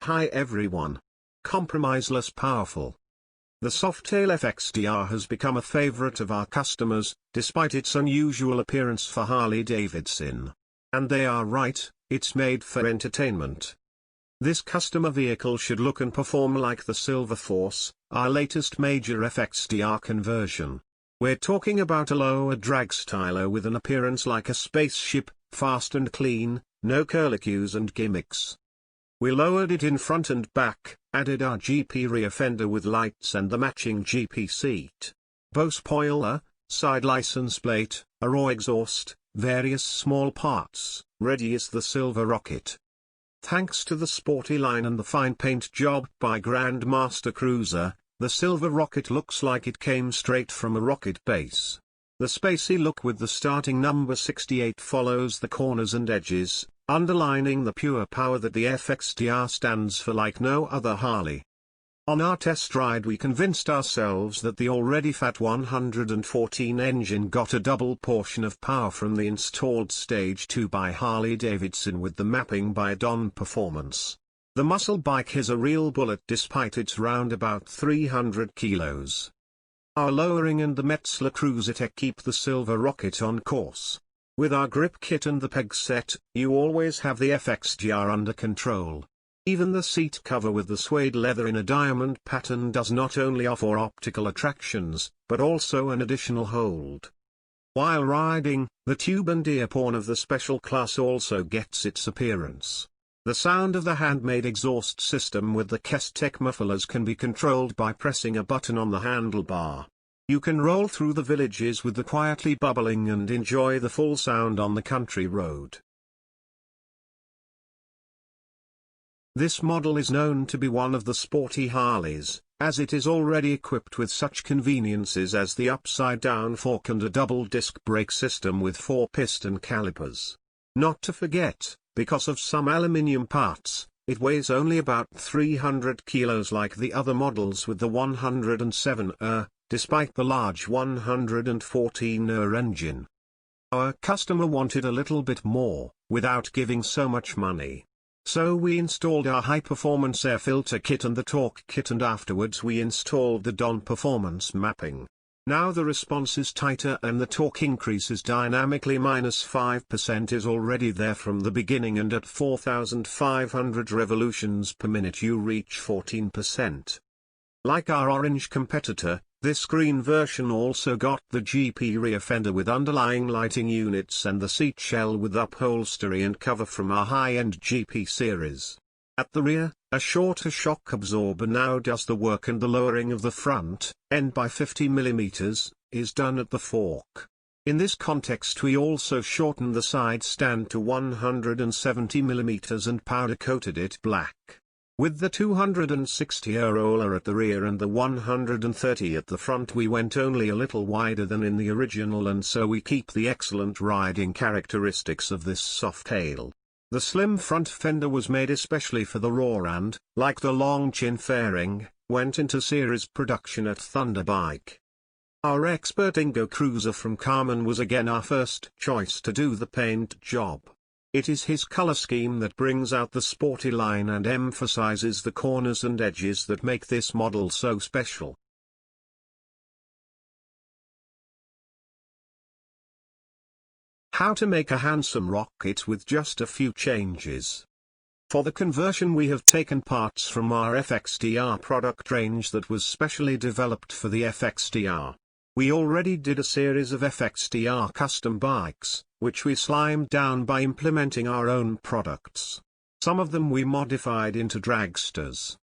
Hi everyone. Compromiseless powerful. The Softail FXDR has become a favorite of our customers, despite its unusual appearance for Harley-Davidson. And they are right, it's made for entertainment. This customer vehicle should look and perform like the Silver Force, our latest major FXDR conversion. We're talking about a lower drag styler with an appearance like a spaceship, fast and clean, no curlicues and gimmicks. We lowered it in front and back, added our GP rear fender with lights and the matching GP seat. Bose spoiler, side license plate, a raw exhaust, various small parts, ready as the Silver Rocket. Thanks to the sporty line and the fine paint job by Grandmaster Cruiser, the Silver Rocket looks like it came straight from a rocket base. The spacey look with the starting number 68 follows the corners and edges, underlining the pure power that the FXDR stands for like no other Harley. On our test ride we convinced ourselves that the already fat 114 engine got a double portion of power from the installed Stage 2 by Harley-Davidson with the mapping by Don Performance. The muscle bike is a real bullet despite its roundabout 300 kilos. Our lowering and the Metzler Cruiser Tech keep the Silver Rocket on course. With our grip kit and the peg set, you always have the FXDR under control. Even the seat cover with the suede leather in a diamond pattern does not only offer optical attractions, but also an additional hold. While riding, the tube and ear pawn of the special class also gets its appearance. The sound of the handmade exhaust system with the Kestek mufflers can be controlled by pressing a button on the handlebar. You can roll through the villages with the quietly bubbling and enjoy the full sound on the country road. This model is known to be one of the sporty Harleys, as it is already equipped with such conveniences as the upside-down fork and a double disc brake system with 4-piston calipers. Not to forget, because of some aluminium parts, it weighs only about 300 kilos like the other models with the 107R. Despite the large 114R engine. Our customer wanted a little bit more, without giving so much money. So we installed our high-performance air filter kit and the torque kit, and afterwards we installed the Don Performance mapping. Now the response is tighter and the torque increases dynamically. -5% is already there from the beginning, and at 4,500 revolutions per minute you reach 14%. Like our orange competitor, this green version also got the GP rear fender with underlying lighting units and the seat shell with upholstery and cover from our high-end GP series. At the rear, a shorter shock absorber now does the work, and the lowering of the front end by 50 mm is done at the fork. In this context we also shortened the side stand to 170 mm and powder-coated it black. With the 260R roller at the rear and the 130 at the front we went only a little wider than in the original, and so we keep the excellent riding characteristics of this Softail. The slim front fender was made especially for the raw and, like the long chin fairing, went into series production at Thunderbike. Our expert Ingo Cruiser from Carmen was again our first choice to do the paint job. It is his color scheme that brings out the sporty line and emphasizes the corners and edges that make this model so special. How to make a handsome rocket with just a few changes. For the conversion we have taken parts from our FXDR product range that was specially developed for the FXDR. We already did a series of FXDR custom bikes, which we slimed down by implementing our own products. Some of them we modified into dragsters.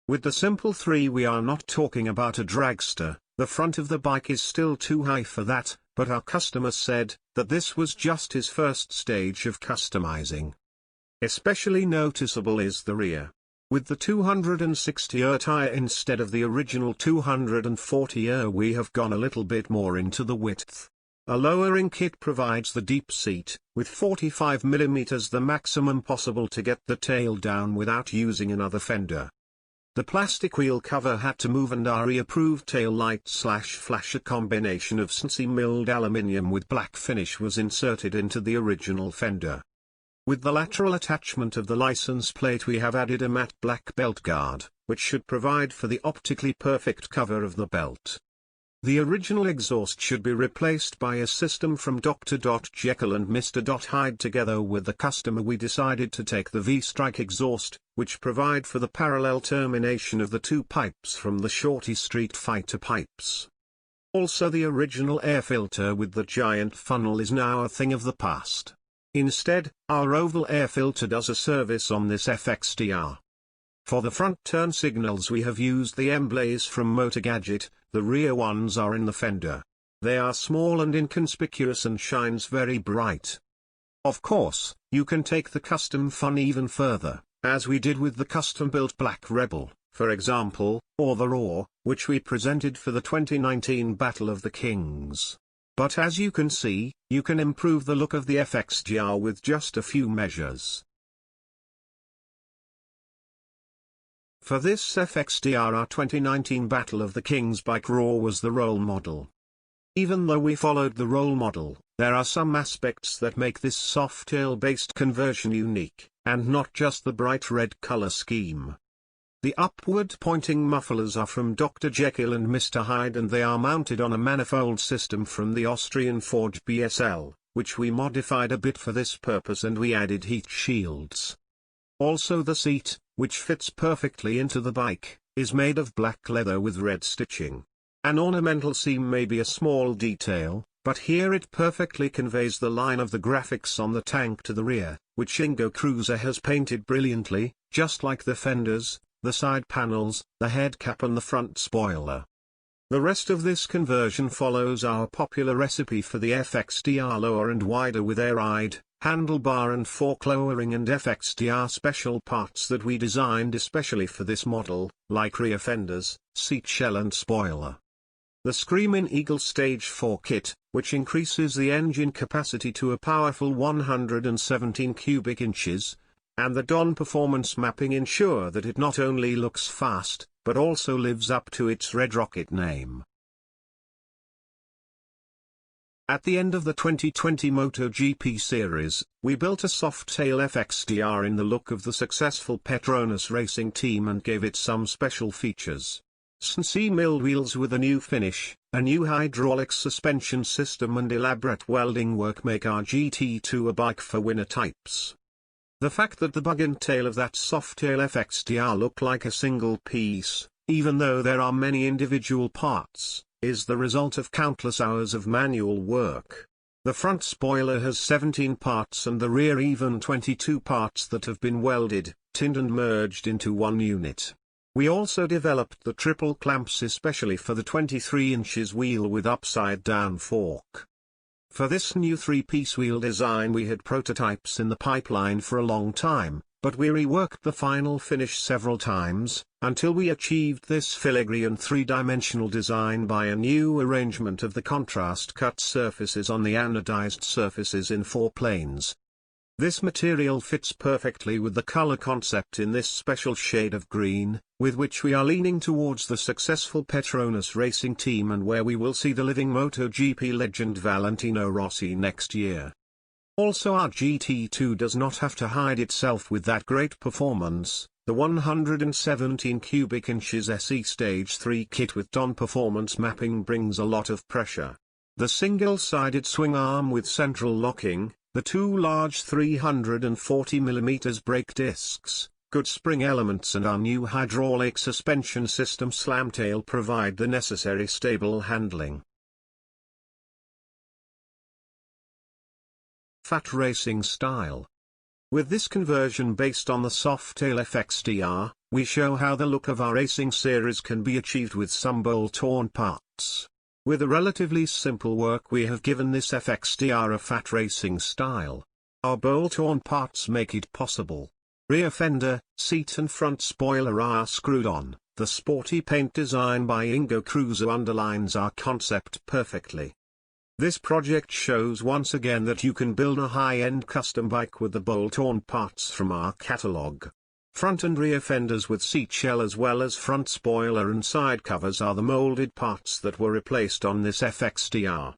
With the Simple 3 we are not talking about a dragster, the front of the bike is still too high for that, but our customer said that this was just his first stage of customizing. Especially noticeable is the rear. With the 260R tire instead of the original 240R we have gone a little bit more into the width. A lowering kit provides the deep seat, with 45 mm the maximum possible to get the tail down without using another fender. The plastic wheel cover had to move, and our approved tail light/flash, a combination of CNC milled aluminium with black finish, was inserted into the original fender. With the lateral attachment of the license plate we have added a matte black belt guard, which should provide for the optically perfect cover of the belt. The original exhaust should be replaced by a system from Dr. Jekyll and Mr. Hyde. Together with the customer we decided to take the V-Strike exhaust, which provide for the parallel termination of the two pipes from the Shorty Street Fighter pipes. Also, the original air filter with the giant funnel is now a thing of the past. Instead, our oval air filter does a service on this FXDR. For the front turn signals we have used the emblaze from Motor Gadget. The rear ones are in the fender. They are small and inconspicuous and shines very bright. Of course, you can take the custom fun even further, as we did with the custom-built Black Rebel, for example, or the Roar, which we presented for the 2019 Battle of the Kings. But as you can see, you can improve the look of the FXDR with just a few measures. For this FXDR, our 2019 Battle of the Kings bike Roar was the role model. Even though we followed the role model, there are some aspects that make this Softail-based conversion unique, and not just the bright red color scheme. The upward-pointing mufflers are from Dr. Jekyll and Mr. Hyde, and they are mounted on a manifold system from the Austrian Forge BSL, which we modified a bit for this purpose, and we added heat shields. Also, the seat, which fits perfectly into the bike, is made of black leather with red stitching. An ornamental seam may be a small detail, but here it perfectly conveys the line of the graphics on the tank to the rear, which Ingo Cruiser has painted brilliantly, just like the fenders, the side panels, the head cap and the front spoiler. The rest of this conversion follows our popular recipe for the FXDR lower and wider with air ride, handlebar and fork lowering, and FXDR special parts that we designed especially for this model, like rear fenders, seat shell and spoiler. The Screamin' Eagle Stage 4 kit, which increases the engine capacity to a powerful 117 cubic inches, and the Don performance mapping ensure that it not only looks fast, but also lives up to its Red Rocket name. At the end of the 2020 MotoGP series, we built a Softail FXDR in the look of the successful Petronas racing team and gave it some special features. CNC milled wheels with a new finish, a new hydraulic suspension system and elaborate welding work make our GT2 a bike for winner types. The fact that the bug and tail of that Softail FXDR look like a single piece, even though there are many individual parts, is the result of countless hours of manual work. The front spoiler has 17 parts and the rear even 22 parts that have been welded, tinned and merged into one unit. We also developed the triple clamps especially for the 23 inches wheel with upside-down fork. For this new 3-piece wheel design we had prototypes in the pipeline for a long time, but we reworked the final finish several times, until we achieved this filigree and three-dimensional design by a new arrangement of the contrast cut surfaces on the anodized surfaces in 4 planes. This material fits perfectly with the color concept in this special shade of green, with which we are leaning towards the successful Petronas racing team and where we will see the living MotoGP legend Valentino Rossi next year. Also, our GT2 does not have to hide itself with that great performance. The 117 cubic inches SE Stage 3 kit with Don performance mapping brings a lot of pressure. The single-sided swing arm with central locking, the 2 large 340mm brake discs, good spring elements and our new hydraulic suspension system Slamtail provide the necessary stable handling. Fat racing style. With this conversion based on the Softail FXDR, we show how the look of our racing series can be achieved with some bolt-on parts. With a relatively simple work we have given this FXDR a fat racing style. Our bolt-on parts make it possible. Rear fender, seat and front spoiler are screwed on. The sporty paint design by Ingo Cruiser underlines our concept perfectly. This project shows once again that you can build a high-end custom bike with the bolt-on parts from our catalog. Front and rear fenders with seat shell as well as front spoiler and side covers are the molded parts that were replaced on this FXDR.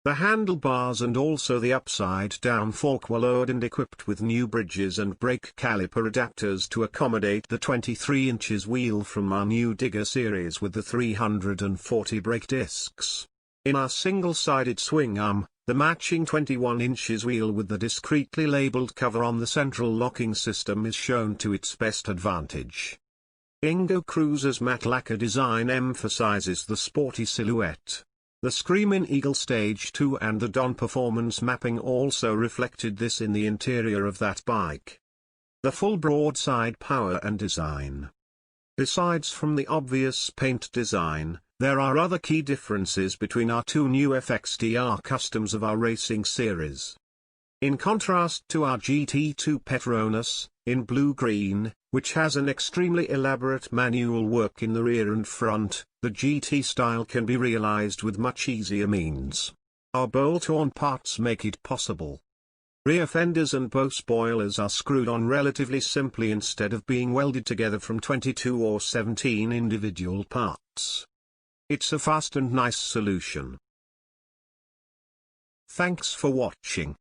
The handlebars and also the upside-down fork were lowered and equipped with new bridges and brake caliper adapters to accommodate the 23 inches wheel from our new Digger series with the 340 brake discs. In our single-sided swing arm, the matching 21 inches wheel with the discreetly labeled cover on the central locking system is shown to its best advantage. Ingo Cruiser's matte lacquer design emphasizes the sporty silhouette. The Screamin' Eagle Stage 2 and the Don performance mapping also reflected this in the interior of that bike. The full broadside power and design. Besides from the obvious paint design, there are other key differences between our two new FXDR customs of our racing series. In contrast to our GT2 Petronas, in blue-green, which has an extremely elaborate manual work in the rear and front, the GT style can be realized with much easier means. Our bolt-on parts make it possible. Rear fenders and bow spoilers are screwed on relatively simply instead of being welded together from 22 or 17 individual parts. It's a fast and nice solution. Thanks for watching.